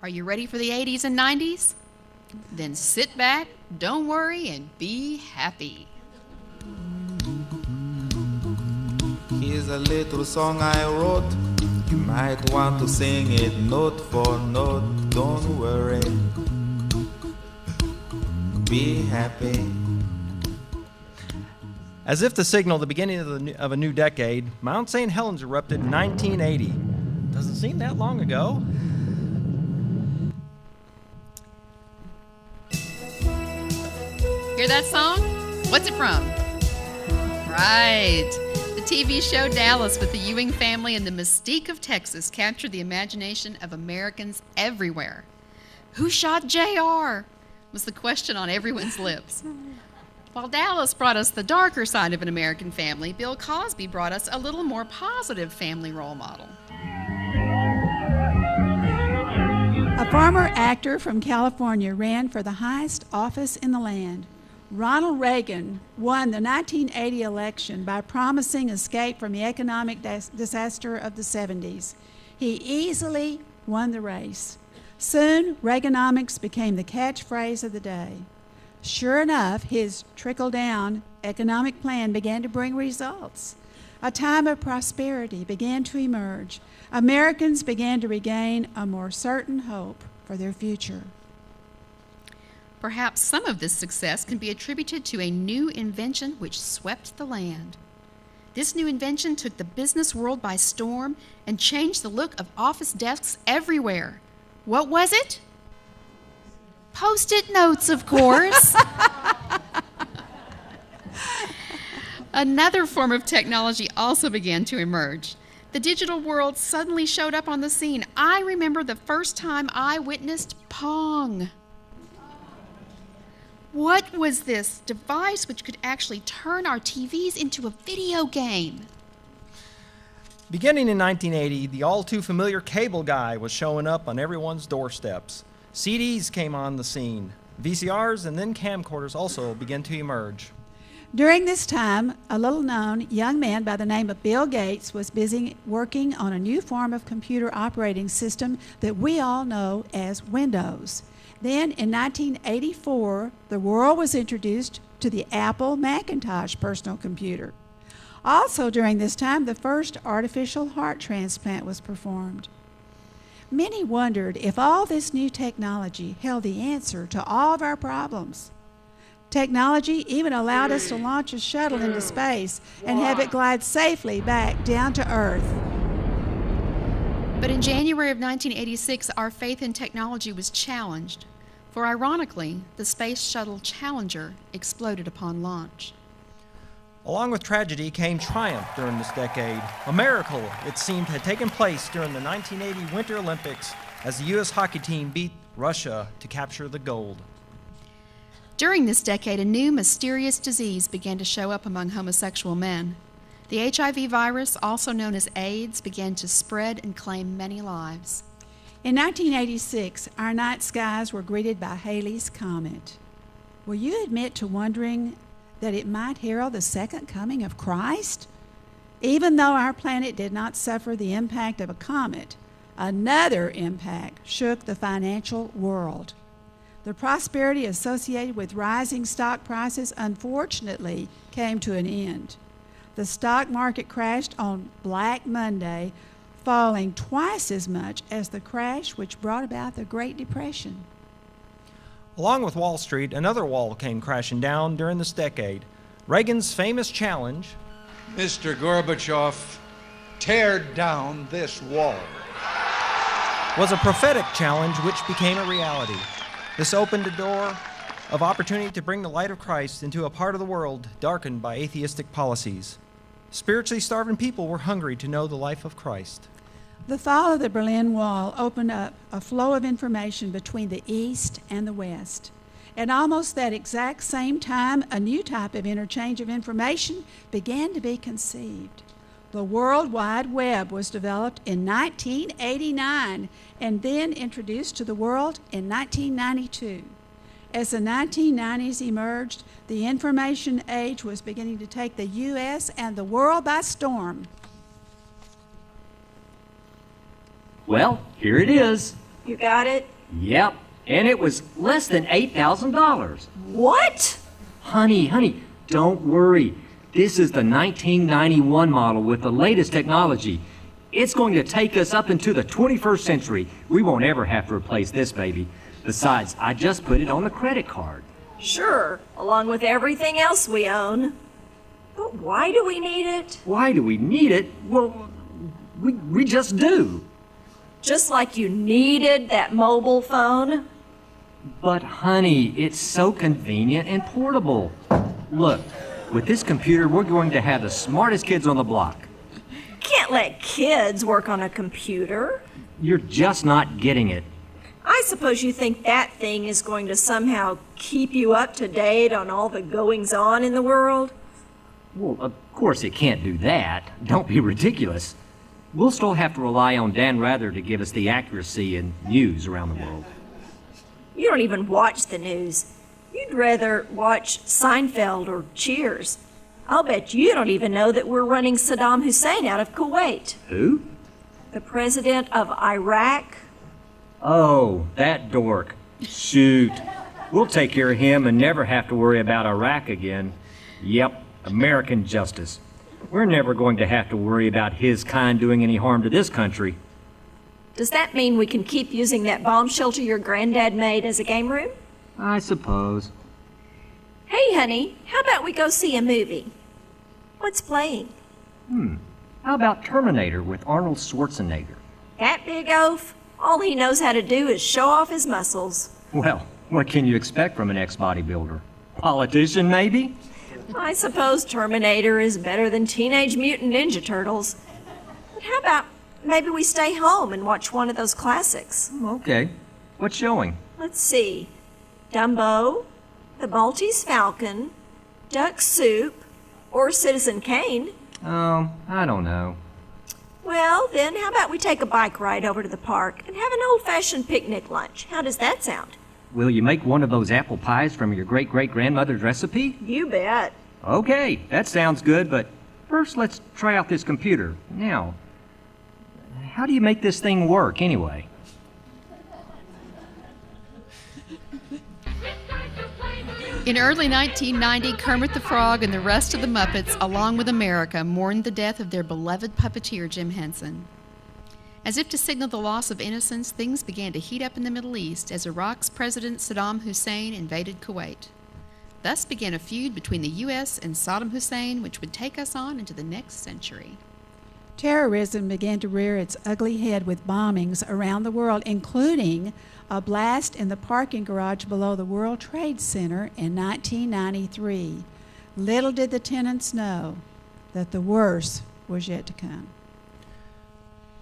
Are you ready for the 80s and 90s? Then sit back, don't worry, and be happy. Here's a little song I wrote. You might want to sing it note for note. Don't worry, be happy. As if to signal the beginning of a new decade, Mount St. Helens erupted in 1980. Doesn't seem that long ago. Hear that song? What's it from? Right. The TV show Dallas with the Ewing family and the mystique of Texas captured the imagination of Americans everywhere. Who shot JR? Was the question on everyone's lips. While Dallas brought us the darker side of an American family, Bill Cosby brought us a little more positive family role model. A former actor from California ran for the highest office in the land. Ronald Reagan won the 1980 election by promising escape from the economic disaster of the 70s. He easily won the race. Soon, Reaganomics became the catchphrase of the day. Sure enough, his trickle-down economic plan began to bring results. A time of prosperity began to emerge. Americans began to regain a more certain hope for their future. Perhaps some of this success can be attributed to a new invention which swept the land. This new invention took the business world by storm and changed the look of office desks everywhere. What was it? Post-it notes, of course. Another form of technology also began to emerge. The digital world suddenly showed up on the scene. I remember the first time I witnessed Pong. What was this device which could actually turn our TVs into a video game? Beginning in 1980, the all-too-familiar cable guy was showing up on everyone's doorsteps. CDs came on the scene. VCRs and then camcorders also began to emerge. During this time, a little-known young man by the name of Bill Gates was busy working on a new form of computer operating system that we all know as Windows. Then, in 1984, the world was introduced to the Apple Macintosh personal computer. Also during this time, the first artificial heart transplant was performed. Many wondered if all this new technology held the answer to all of our problems. Technology even allowed us to launch a shuttle into space and have it glide safely back down to Earth. But in January of 1986, our faith in technology was challenged, for ironically, the Space Shuttle Challenger exploded upon launch. Along with tragedy came triumph during this decade. A miracle, it seemed, had taken place during the 1980 Winter Olympics as the U.S. hockey team beat Russia to capture the gold. During this decade, a new mysterious disease began to show up among homosexual men. The HIV virus, also known as AIDS, began to spread and claim many lives. In 1986, our night skies were greeted by Halley's Comet. Will you admit to wondering that it might herald the second coming of Christ? Even though our planet did not suffer the impact of a comet, another impact shook the financial world. The prosperity associated with rising stock prices unfortunately came to an end. The stock market crashed on Black Monday, falling twice as much as the crash which brought about the Great Depression. Along with Wall Street, another wall came crashing down during this decade. Reagan's famous challenge, Mr. Gorbachev, tear down this wall, was a prophetic challenge which became a reality. This opened a door of opportunity to bring the light of Christ into a part of the world darkened by atheistic policies. Spiritually starving people were hungry to know the life of Christ. The fall of the Berlin Wall opened up a flow of information between the East and the West. At almost that exact same time, a new type of interchange of information began to be conceived. The World Wide Web was developed in 1989 and then introduced to the world in 1992. As the 1990s emerged, the information age was beginning to take the U.S. and the world by storm. Well, here it is. You got it? Yep, and it was less than $8,000. What? Honey, don't worry. This is the 1991 model with the latest technology. It's going to take us up into the 21st century. We won't ever have to replace this baby. Besides, I just put it on the credit card. Sure, along with everything else we own. But why do we need it? Why do we need it? Well, we just do. Just like you needed that mobile phone? But honey, it's so convenient and portable. Look, with this computer, we're going to have the smartest kids on the block. Can't let kids work on a computer. You're just not getting it. I suppose you think that thing is going to somehow keep you up to date on all the goings-on in the world? Well, of course it can't do that. Don't be ridiculous. We'll still have to rely on Dan Rather to give us the accuracy and news around the world. You don't even watch the news. You'd rather watch Seinfeld or Cheers. I'll bet you don't even know that we're running Saddam Hussein out of Kuwait. Who? The president of Iraq. Oh, that dork. Shoot. We'll take care of him and never have to worry about Iraq again. Yep, American justice. We're never going to have to worry about his kind doing any harm to this country. Does that mean we can keep using that bomb shelter your granddad made as a game room? I suppose. Hey, honey, how about we go see a movie? What's playing? How about Terminator with Arnold Schwarzenegger? That big oaf? All he knows how to do is show off his muscles. Well, what can you expect from an ex-bodybuilder? Politician, maybe? I suppose Terminator is better than Teenage Mutant Ninja Turtles. But how about maybe we stay home and watch one of those classics? Okay. What's showing? Let's see. Dumbo, The Maltese Falcon, Duck Soup, or Citizen Kane. I don't know. Well, then, how about we take a bike ride over to the park and have an old-fashioned picnic lunch? How does that sound? Will you make one of those apple pies from your great-great-grandmother's recipe? You bet. Okay, that sounds good, but first let's try out this computer. Now, how do you make this thing work anyway? In early 1990, Kermit the Frog and the rest of the Muppets, along with America, mourned the death of their beloved puppeteer, Jim Henson. As if to signal the loss of innocence, things began to heat up in the Middle East as Iraq's President Saddam Hussein invaded Kuwait. Thus began a feud between the U.S. and Saddam Hussein, which would take us on into the next century. Terrorism began to rear its ugly head with bombings around the world, including a blast in the parking garage below the World Trade Center in 1993. Little did the tenants know that the worst was yet to come.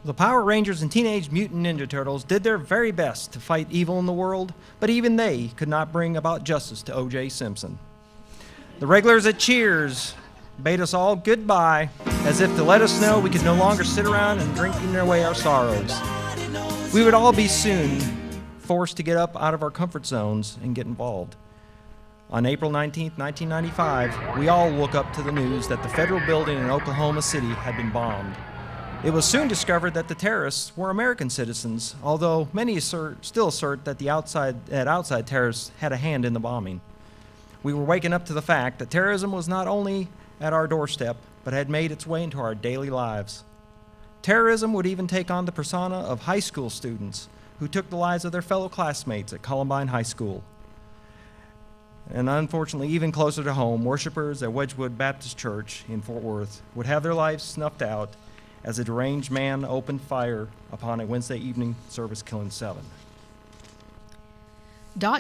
The Power Rangers and Teenage Mutant Ninja Turtles did their very best to fight evil in the world, but even they could not bring about justice to O.J. Simpson. The regulars at Cheers bade us all goodbye, as if to let us know we could no longer sit around and drinking away our sorrows. We would all be soon forced to get up out of our comfort zones and get involved. On April 19, 1995, we all woke up to the news that the federal building in Oklahoma City had been bombed. It was soon discovered that the terrorists were American citizens, although many still assert that outside terrorists had a hand in the bombing. We were waking up to the fact that terrorism was not only at our doorstep, but had made its way into our daily lives. Terrorism would even take on the persona of high school students who took the lives of their fellow classmates at Columbine High School. And unfortunately, even closer to home, worshipers at Wedgwood Baptist Church in Fort Worth would have their lives snuffed out as a deranged man opened fire upon a Wednesday evening service, killing 7.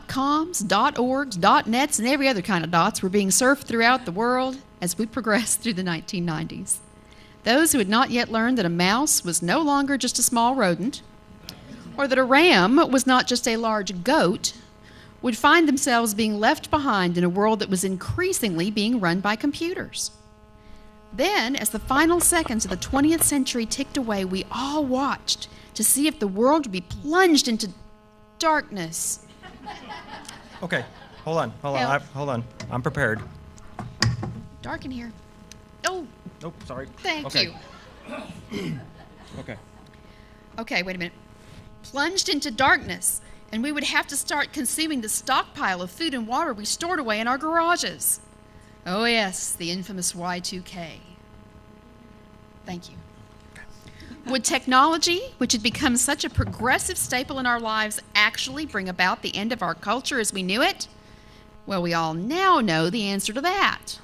.coms, .orgs, .nets, and every other kind of dots were being surfed throughout the world as we progressed through the 1990s. Those who had not yet learned that a mouse was no longer just a small rodent, or that a ram was not just a large goat, would find themselves being left behind in a world that was increasingly being run by computers. Then, as the final seconds of the 20th century ticked away, we all watched to see if the world would be plunged into darkness. Okay, hold on. I'm prepared. Dark in here. Oh, Nope, sorry. thank Okay. you. Okay. Okay, wait a minute. Plunged into darkness and we would have to start consuming the stockpile of food and water we stored away in our garages. Oh yes, the infamous Y2K. Thank you. Would technology, which had become such a progressive staple in our lives, actually bring about the end of our culture as we knew it? Well, we all now know the answer to that.